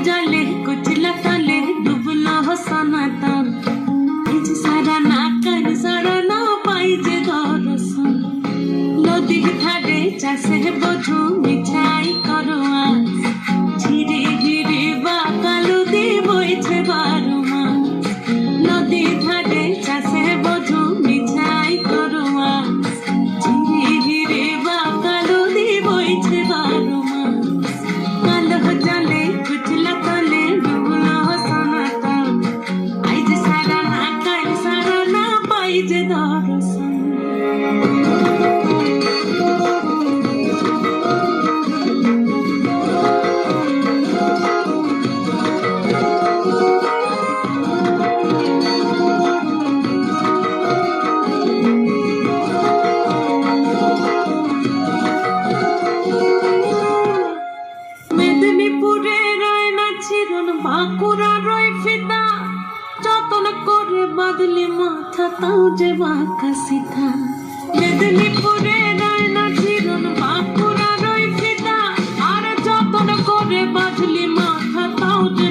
जले कुचला तले डुबलो हो सनातन आज सारा ना कर सारा ना पाई जे दरसन नदी ठाडे चासे बधु मिठाई करो आज झिरे झिरे बाकालु दी बइছে बारो मास नदी ठाडे चासे बधु मिठाई करो आज झिरे झिरे बाकालु दी बइছে बारो मास कालो जले कुचला तले डुबलो हो सनातन आज सारा ना कर सारा ना पाई जे दरसन মেদিনীপুরে রয় না চিরন বাঁকুড়া রয় ফিতা যতন করে বাদলি মাথা তাও যে বাঁকা সিধা মেদিনীপুরে রয় না চিরন বাঁকুড়া রয় ফিতা আর যতন করে বাদলি মাথা তাও যে